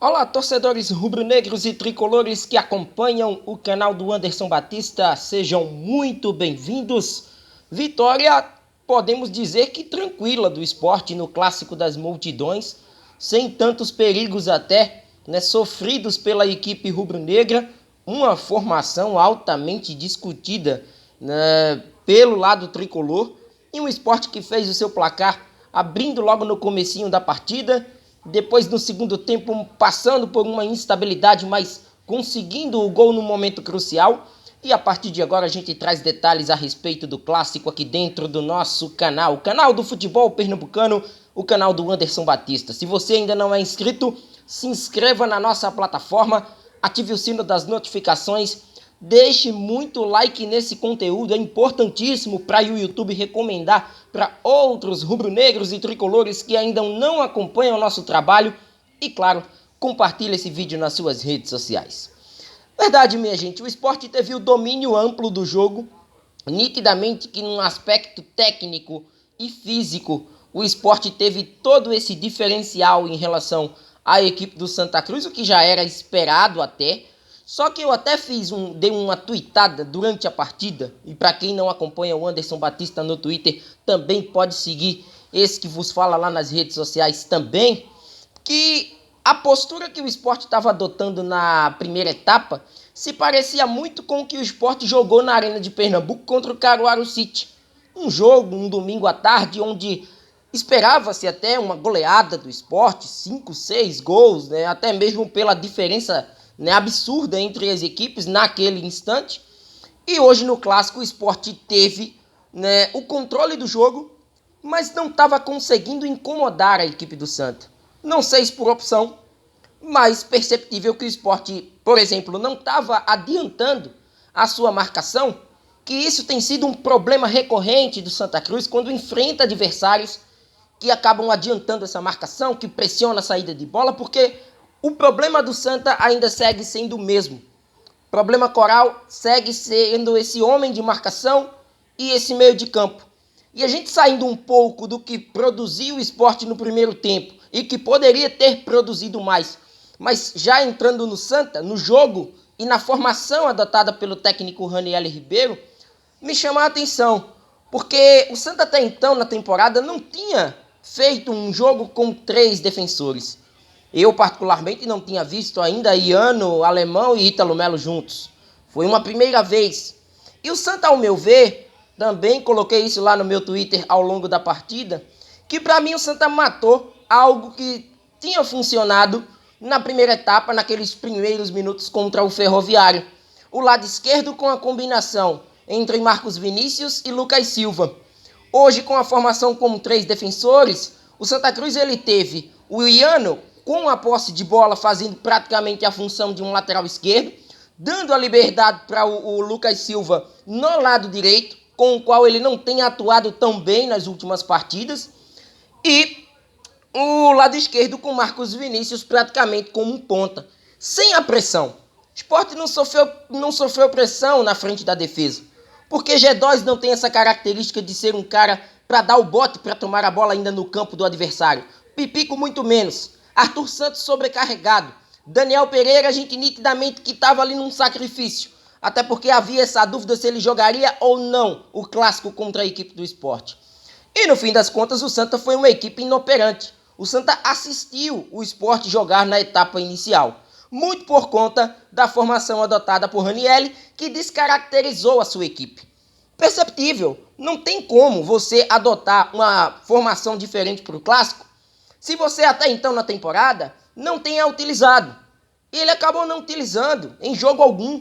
Olá, torcedores rubro-negros e tricolores que acompanham o canal do Anderson Batista, sejam muito bem-vindos. Vitória, podemos dizer que tranquila do Sport no Clássico das Multidões, sem tantos perigos até, sofridos pela equipe rubro-negra, uma formação altamente discutida pelo lado tricolor, e um Sport que fez o seu placar abrindo logo no comecinho da partida. Depois, no segundo tempo, passando por uma instabilidade, mas conseguindo o gol no momento crucial. E a partir de agora a gente traz detalhes a respeito do clássico aqui dentro do nosso canal. O canal do futebol pernambucano, o canal do Anderson Batista. Se você ainda não é inscrito, se inscreva na nossa plataforma, ative o sino das notificações, deixe muito like nesse conteúdo, é importantíssimo para o YouTube recomendar para outros rubro-negros e tricolores que ainda não acompanham o nosso trabalho. E claro, compartilhe esse vídeo nas suas redes sociais. Verdade, minha gente, o Sport teve o domínio amplo do jogo, nitidamente que num aspecto técnico e físico, o Sport teve todo esse diferencial em relação à equipe do Santa Cruz, o que já era esperado até. Só que eu até dei uma tweetada durante a partida, e para quem não acompanha o Anderson Batista no Twitter, também pode seguir esse que vos fala lá nas redes sociais também, que a postura que o Sport estava adotando na primeira etapa se parecia muito com o que o Sport jogou na Arena de Pernambuco contra o Caruaru City. Um jogo, um domingo à tarde, onde esperava-se até uma goleada do Sport, 5, 6 gols, até mesmo pela diferença absurda entre as equipes naquele instante. E hoje no Clássico o Sport teve o controle do jogo, mas não estava conseguindo incomodar a equipe do Santa. Não sei se por opção, mas perceptível que o Sport, por exemplo, não estava adiantando a sua marcação, que isso tem sido um problema recorrente do Santa Cruz quando enfrenta adversários que acabam adiantando essa marcação, que pressiona a saída de bola, porque o problema do Santa ainda segue sendo o mesmo. O problema coral segue sendo esse homem de marcação e esse meio de campo. E a gente saindo um pouco do que produziu o Sport no primeiro tempo e que poderia ter produzido mais, mas já entrando no Santa, no jogo e na formação adotada pelo técnico Raniel Ribeiro, me chama a atenção, porque o Santa até então na temporada não tinha feito um jogo com 3 defensores. Eu, particularmente, não tinha visto ainda Iano, Alemão e Ítalo Melo juntos. Foi uma primeira vez. E o Santa, ao meu ver, também coloquei isso lá no meu Twitter ao longo da partida, que para mim o Santa matou algo que tinha funcionado na primeira etapa, naqueles primeiros minutos contra o Ferroviário. O lado esquerdo com a combinação entre Marcos Vinícius e Lucas Silva. Hoje, com a formação com 3 defensores, o Santa Cruz ele teve o Iano com a posse de bola, fazendo praticamente a função de um lateral esquerdo, dando a liberdade para o Lucas Silva no lado direito, com o qual ele não tem atuado tão bem nas últimas partidas, e o lado esquerdo com Marcos Vinícius praticamente como um ponta, sem a pressão. O Sport não sofreu pressão na frente da defesa, porque G2 não tem essa característica de ser um cara para dar o bote para tomar a bola ainda no campo do adversário. Pipico muito menos. Arthur Santos sobrecarregado. Daniel Pereira, a gente nitidamente que estava ali num sacrifício. Até porque havia essa dúvida se ele jogaria ou não o clássico contra a equipe do Sport. E no fim das contas o Santa foi uma equipe inoperante. O Santa assistiu o Sport jogar na etapa inicial. Muito por conta da formação adotada por Raniel, que descaracterizou a sua equipe. Perceptível, não tem como você adotar uma formação diferente para o clássico se você até então na temporada não tenha utilizado. E ele acabou não utilizando em jogo algum.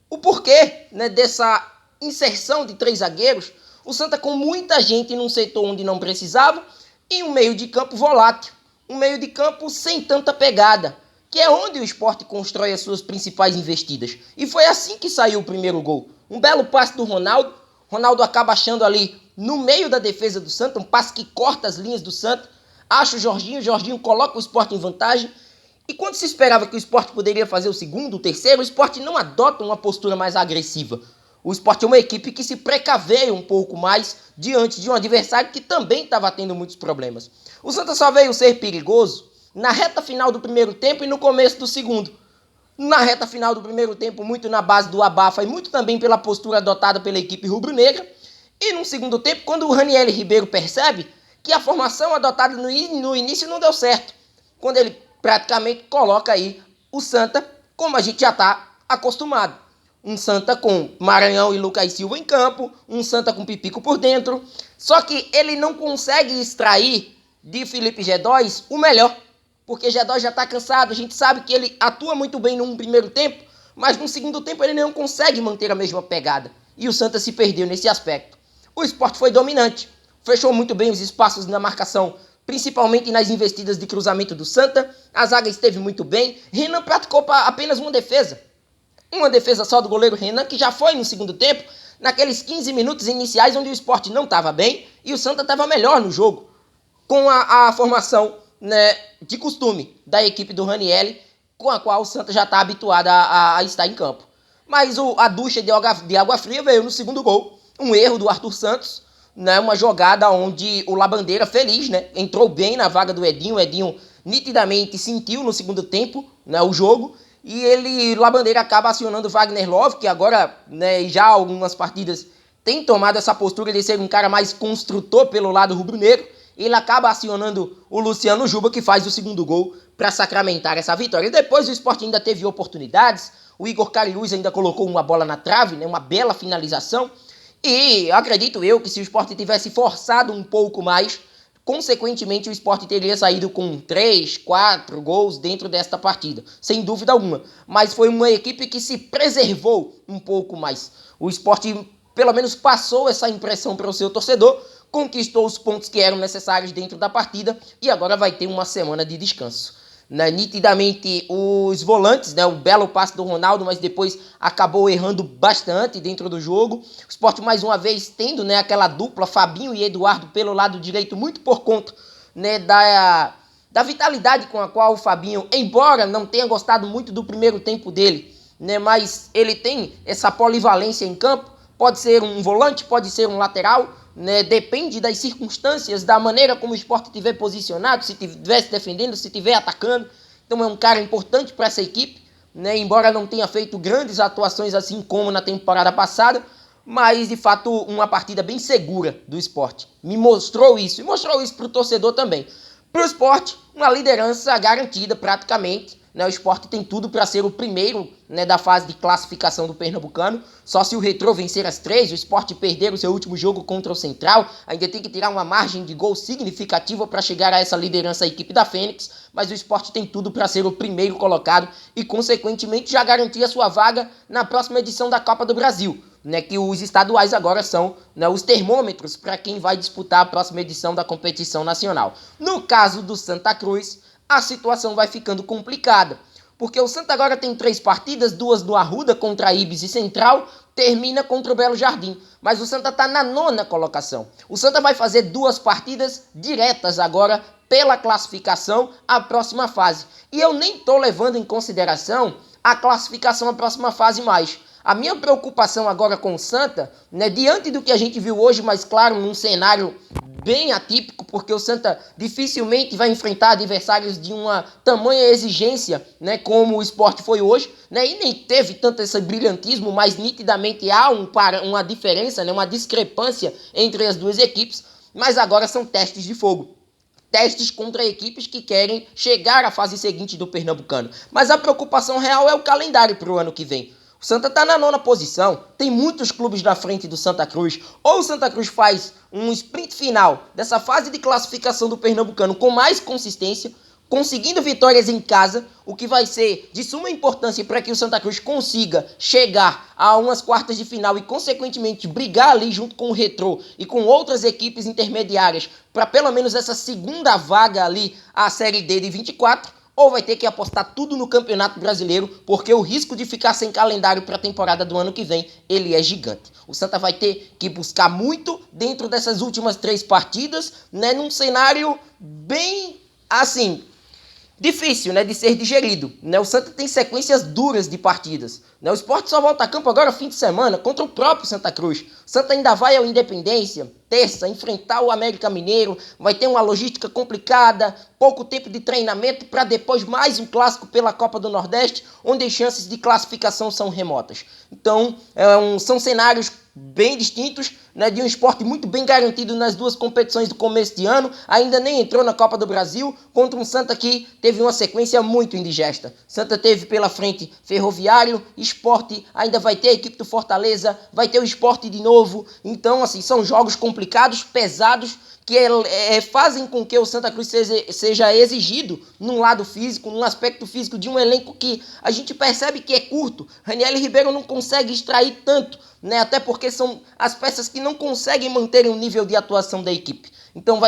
O porquê dessa inserção de 3 zagueiros, o Santa com muita gente num setor onde não precisava e um meio de campo volátil. Um meio de campo sem tanta pegada, que é onde o Sport constrói as suas principais investidas. E foi assim que saiu o primeiro gol. Um belo passe do Ronaldo. Ronaldo acaba achando ali no meio da defesa do Santa, um passe que corta as linhas do Santa. Acha o Jorginho coloca o Sport em vantagem. E quando se esperava que o Sport poderia fazer o segundo, o terceiro, o Sport não adota uma postura mais agressiva. O Sport é uma equipe que se precaveia um pouco mais diante de um adversário que também estava tendo muitos problemas. O Santa só veio ser perigoso na reta final do primeiro tempo e no começo do segundo. Na reta final do primeiro tempo, muito na base do abafa e muito também pela postura adotada pela equipe rubro-negra. E no segundo tempo, quando o Raniel Ribeiro percebe que a formação adotada no início não deu certo, quando ele praticamente coloca aí o Santa como a gente já está acostumado. Um Santa com Maranhão e Lucas Silva em campo, um Santa com Pipico por dentro. Só que ele não consegue extrair de Felipe Gedóis o melhor, porque Gedóis já está cansado. A gente sabe que ele atua muito bem no primeiro tempo, mas no segundo tempo ele não consegue manter a mesma pegada. E o Santa se perdeu nesse aspecto. O Sport foi dominante, fechou muito bem os espaços na marcação, principalmente nas investidas de cruzamento do Santa. A zaga esteve muito bem. Renan praticou apenas uma defesa só do goleiro Renan, que já foi no segundo tempo, naqueles 15 minutos iniciais onde o Sport não estava bem e o Santa estava melhor no jogo, com a formação, né, de costume da equipe do Raniel, com a qual o Santa já está habituado a estar em campo. Mas a ducha de água fria veio no segundo gol, um erro do Arthur Santos, né, uma jogada onde o Labandeira, feliz, né, entrou bem na vaga do Edinho. O Edinho nitidamente sentiu no segundo tempo, né, o jogo, e Labandeira acaba acionando o Wagner Love, que agora, né, já algumas partidas tem tomado essa postura de ser um cara mais construtor pelo lado rubro-negro. Ele acaba acionando o Luciano Juba, que faz o segundo gol para sacramentar essa vitória. E depois o Sport ainda teve oportunidades. O Igor Cariús ainda colocou uma bola na trave, né, uma bela finalização. E acredito eu que se o Sport tivesse forçado um pouco mais, consequentemente o Sport teria saído com 3, 4 gols dentro desta partida, sem dúvida alguma. Mas foi uma equipe que se preservou um pouco mais. O Sport pelo menos passou essa impressão para o seu torcedor, conquistou os pontos que eram necessários dentro da partida e agora vai ter uma semana de descanso. Nitidamente os volantes, né, o belo passe do Ronaldo, mas depois acabou errando bastante dentro do jogo. O Sport mais uma vez tendo, né, aquela dupla Fabinho e Eduardo pelo lado direito, muito por conta, né, da vitalidade com a qual o Fabinho, embora não tenha gostado muito do primeiro tempo dele, né, mas ele tem essa polivalência em campo. Pode ser um volante, pode ser um lateral, né? Depende das circunstâncias, da maneira como o Sport estiver posicionado, se estiver se defendendo, se estiver atacando. Então é um cara importante para essa equipe, né? Embora não tenha feito grandes atuações assim como na temporada passada, mas de fato uma partida bem segura do Sport. Me mostrou isso e mostrou isso para o torcedor também. Para o Sport, uma liderança garantida praticamente. O Sport tem tudo para ser o primeiro, né, da fase de classificação do Pernambucano. Só se o Retrô vencer as 3, o Sport perder o seu último jogo contra o Central, ainda tem que tirar uma margem de gol significativa para chegar a essa liderança, a equipe da Fênix. Mas o Sport tem tudo para ser o primeiro colocado e, consequentemente, já garantir a sua vaga na próxima edição da Copa do Brasil. Né, que os estaduais agora são, né, os termômetros para quem vai disputar a próxima edição da competição nacional. No caso do Santa Cruz, a situação vai ficando complicada, porque o Santa agora tem 3 partidas, 2 do Arruda contra a Ibis e Central, termina contra o Belo Jardim, mas o Santa está na 9ª colocação. O Santa vai fazer 2 partidas diretas agora pela classificação à próxima fase, e eu nem estou levando em consideração a classificação à próxima fase mais. A minha preocupação agora com o Santa, né, diante do que a gente viu hoje, mas claro, num cenário bem atípico, porque o Santa dificilmente vai enfrentar adversários de uma tamanha exigência, né, como o Sport foi hoje, né, e nem teve tanto esse brilhantismo, mas nitidamente há uma diferença, né, uma discrepância entre as duas equipes, mas agora são testes de fogo. Testes contra equipes que querem chegar à fase seguinte do Pernambucano. Mas a preocupação real é o calendário para o ano que vem. O Santa está na 9ª posição, tem muitos clubes na frente do Santa Cruz. Ou o Santa Cruz faz um sprint final dessa fase de classificação do Pernambucano com mais consistência, conseguindo vitórias em casa, o que vai ser de suma importância para que o Santa Cruz consiga chegar a umas quartas de final e, consequentemente, brigar ali junto com o Retrô e com outras equipes intermediárias para pelo menos essa segunda vaga ali, a Série D de 24, ou vai ter que apostar tudo no Campeonato Brasileiro, porque o risco de ficar sem calendário para a temporada do ano que vem, ele é gigante. O Santa vai ter que buscar muito dentro dessas últimas 3 partidas, né, num cenário bem, assim, difícil, né, de ser digerido. Né? O Santa tem sequências duras de partidas. Né? O Sport só volta a campo agora fim de semana contra o próprio Santa Cruz. Santa ainda vai ao Independência, terça, enfrentar o América Mineiro, vai ter uma logística complicada, pouco tempo de treinamento para depois mais um clássico pela Copa do Nordeste, onde as chances de classificação são remotas. Então, são cenários bem distintos, né, de um esporte muito bem garantido nas duas competições do começo de ano, ainda nem entrou na Copa do Brasil, contra um Santa que teve uma sequência muito indigesta. Santa teve pela frente Ferroviário, Sport, ainda vai ter a equipe do Fortaleza, vai ter o Sport de novo. Então, assim, são jogos complicados, pesados, que fazem com que o Santa Cruz seja exigido num lado físico, num aspecto físico de um elenco que a gente percebe que é curto. Raniel Ribeiro não consegue extrair tanto, né? Até porque são as peças que não conseguem manter o nível de atuação da equipe. Então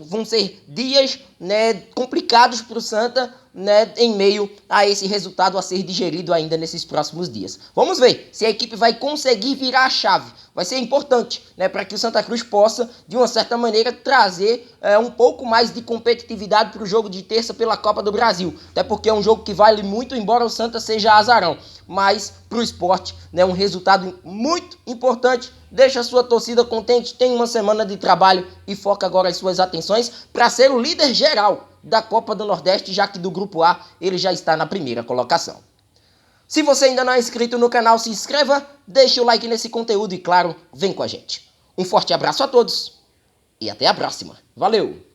vão ser dias, né, complicados para o Santa, né, em meio a esse resultado a ser digerido ainda nesses próximos dias. Vamos ver se a equipe vai conseguir virar a chave. Vai ser importante, né, para que o Santa Cruz possa, de uma certa maneira, trazer um pouco mais de competitividade para o jogo de terça pela Copa do Brasil. Até porque é um jogo que vale muito, embora o Santa seja azarão. Mas para o esporte, né, um resultado muito importante. Deixa a sua torcida contente, tem uma semana de trabalho e foca agora as suas atenções para ser o líder geral da Copa do Nordeste, já que do Grupo A ele já está na primeira colocação. Se você ainda não é inscrito no canal, se inscreva, deixe o like nesse conteúdo e, claro, vem com a gente. Um forte abraço a todos e até a próxima. Valeu!